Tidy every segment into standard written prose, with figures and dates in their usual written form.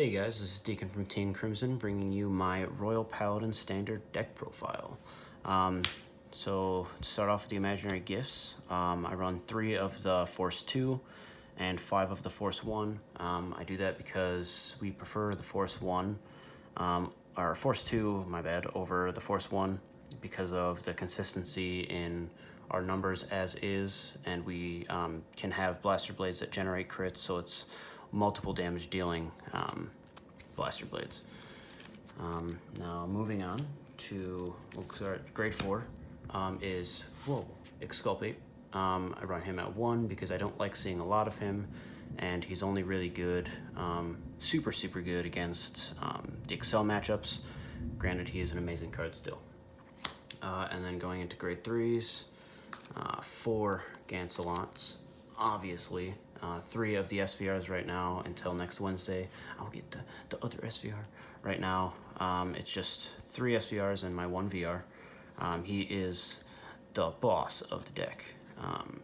Hey guys, this is Dekin from Team Crimson bringing you my Royal Paladin standard deck profile. So to start off with the imaginary gifts, I run 3 of the Force 2 and 5 of the Force 1. I do that because we prefer the Force 1, or Force 2, my bad, over the Force 1 because of the consistency in our numbers as is, and we can have blaster blades that generate crits, so it's multiple damage dealing blaster blades. Now moving on to grade 4 is Exculpate. I run him at 1 because I don't like seeing a lot of him, and he's only really good, super good against the Excel matchups. Granted, he is an amazing card still. And then going into grade 3s, 4 Gancelants, obviously. 3 of the SVRs right now until next Wednesday. I'll get the other SVR. Right now, it's just 3 SVRs and my 1 VR. He is the boss of the deck.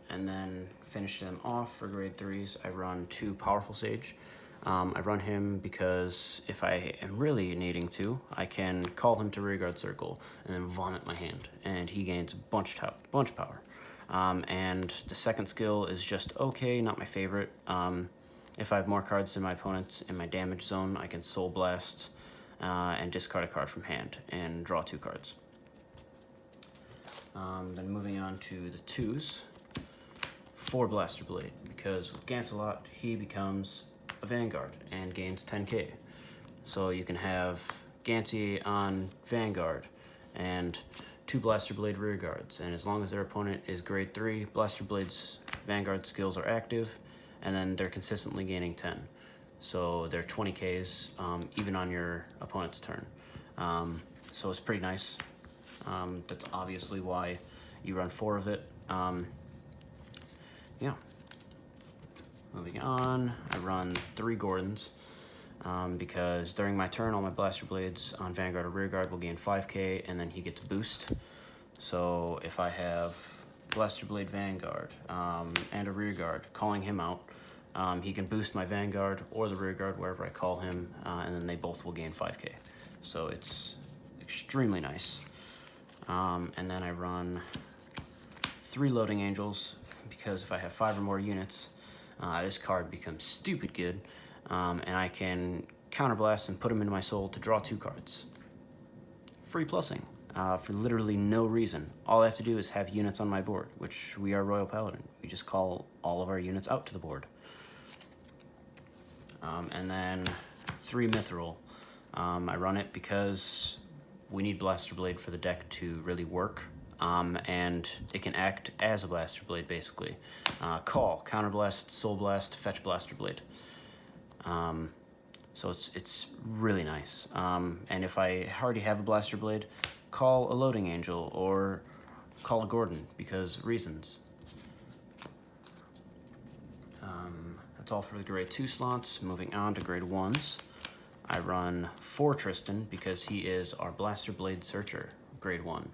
And then finish them off for grade 3s, I run 2 Powerful Sage. I run him because if I am really needing to, I can call him to Rearguard Circle and then vomit my hand, and he gains a bunch of power. And the second skill is just okay, not my favorite. If I have more cards than my opponents in my damage zone, I can Soul Blast and discard a card from hand and draw 2 cards. Then moving on to the 2s, 4 Blaster Blade, because with Gancelot, he becomes a Vanguard and gains 10k. So you can have Gansey on Vanguard and 2 Blaster Blade rear guards, and as long as their opponent is grade 3, Blaster Blade's Vanguard skills are active, and then they're consistently gaining 10. So they're 20Ks even on your opponent's turn. So it's pretty nice. That's obviously why you run 4 of it. Yeah. Moving on, I run 3 Gordons. Because during my turn, all my Blaster Blades on Vanguard or Rearguard will gain 5k, and then he gets boost. So if I have Blaster Blade Vanguard and a Rearguard, calling him out, he can boost my Vanguard or the Rearguard wherever I call him, and then they both will gain 5k. So it's extremely nice. And then I run 3 Loading Angels, because if I have 5 or more units, this card becomes stupid good. And I can counterblast and put them into my soul to draw 2 cards. Free plussing for literally no reason. All I have to do is have units on my board, which we are Royal Paladin. We just call all of our units out to the board. And then 3 Mithril. I run it because we need Blaster Blade for the deck to really work. And it can act as a Blaster Blade, basically. Call, Counterblast, Soul Blast, Fetch Blaster Blade. So it's really nice. And if I already have a Blaster Blade, call a Loading Angel or call a Gordon, because reasons. That's all for the grade 2 slots. Moving on to grade 1s, I run 4 Tristan because he is our Blaster Blade Searcher, grade 1.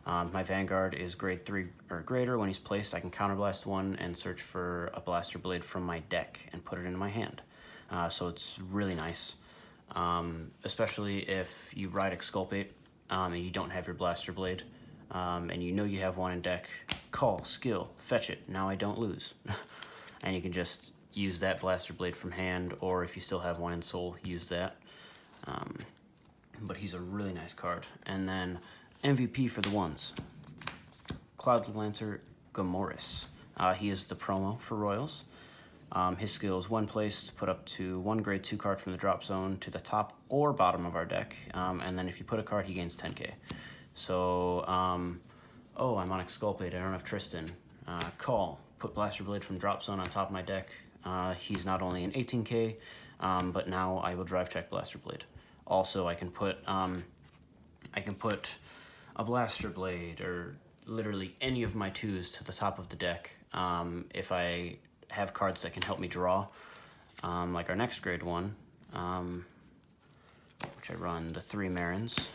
My Vanguard is grade 3 or greater. When he's placed, I can counterblast 1 and search for a Blaster Blade from my deck and put it into my hand. So it's really nice, especially if you ride Exculpate and you don't have your Blaster Blade, and you know you have 1 in deck. Call, skill, fetch it, now I don't lose. And you can just use that Blaster Blade from hand, or if you still have 1 in soul, use that. But he's a really nice card. And then MVP for the 1s, Cloud Lancer Gamoris. He is the promo for Royals. His skill is 1 placed, put up to 1 grade 2 card from the drop zone to the top or bottom of our deck, and then if you put a card, he gains 10k. So, oh, I'm on Exculpate, I don't have Tristan. Call, put Blaster Blade from drop zone on top of my deck. He's not only an 18k, but now I will drive check Blaster Blade. Also, I can put a Blaster Blade or literally any of my 2s to the top of the deck if I have cards that can help me draw, like our next grade 1, which I run the 3 Marins.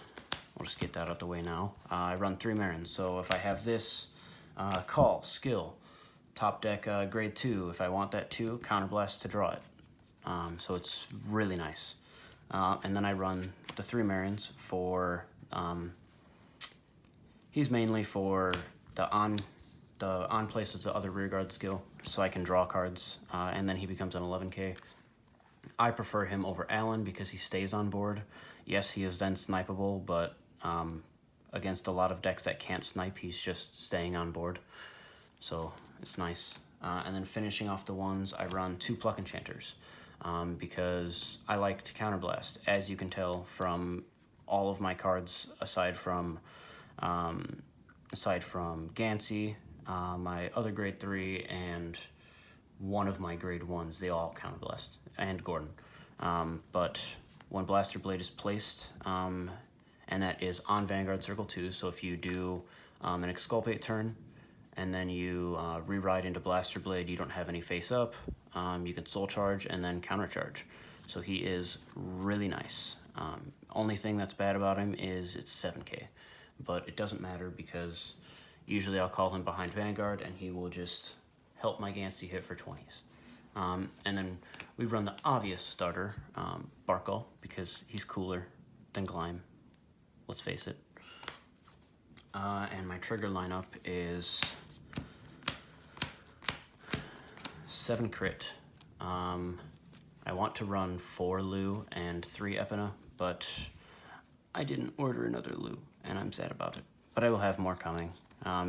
I'll just get that out the way now. I run 3 Marins, so if I have this, call, skill, top deck grade 2, if I want that 2, counterblast to draw it. So it's really nice. And then I run the 3 Marions for, he's mainly for the on place of the other rearguard skill, so I can draw cards, and then he becomes an 11k. I prefer him over Alan because he stays on board. Yes, he is then snipeable, but against a lot of decks that can't snipe, he's just staying on board. So it's nice. And then finishing off the ones, I run 2 Pluck Enchanters because I like to counterblast. As you can tell from all of my cards, aside from Gansey, my other grade 3, and one of my grade 1s, they all counterblast, and Gordon. But when Blaster Blade is placed, and that is on Vanguard Circle 2, so if you do an Exculpate turn, and then you re-ride into Blaster Blade, you don't have any face up, you can Soul Charge and then Counter Charge. So he is really nice. Only thing that's bad about him is it's 7k, but it doesn't matter because usually I'll call him behind Vanguard and he will just help my Gansey hit for 20s. And then we run the obvious starter, Barkle, because he's cooler than Gleim, let's face it. And my trigger lineup is 7 crit. I want to run 4 Lu and 3 Epina, but I didn't order another Lu, and I'm sad about it. But I will have more coming,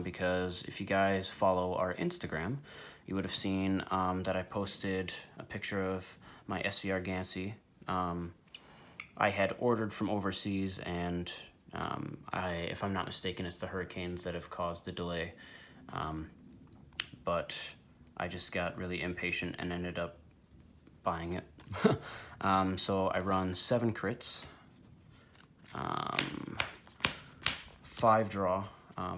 because if you guys follow our Instagram, you would have seen that I posted a picture of my SVR Gansey. I had ordered from overseas, and if I'm not mistaken, it's the hurricanes that have caused the delay. But I just got really impatient and ended up buying it. So I run 7 crits, 5 draw,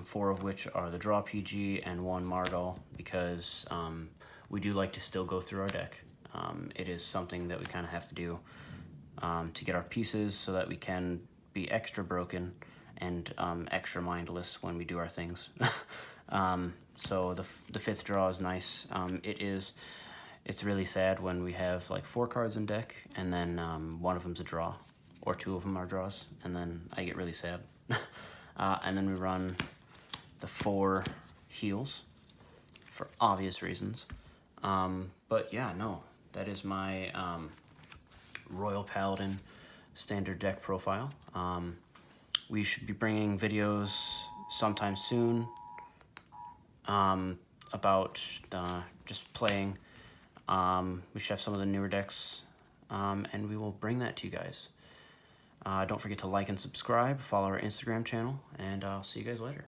4 of which are the draw PG and 1 Mardal, because we do like to still go through our deck. It is something that we kind of have to do to get our pieces so that we can be extra broken and extra mindless when we do our things. So the 5th draw is nice. It's really sad when we have like 4 cards in deck and then one of them's a draw, or 2 of them are draws, and then I get really sad. And then we run the 4 heals for obvious reasons. But yeah, no, that is my Royal Paladin standard deck profile. We should be bringing videos sometime soon about just playing. We should have some of the newer decks, and we will bring that to you guys. Don't forget to like and subscribe, follow our Instagram channel, and I'll see you guys later.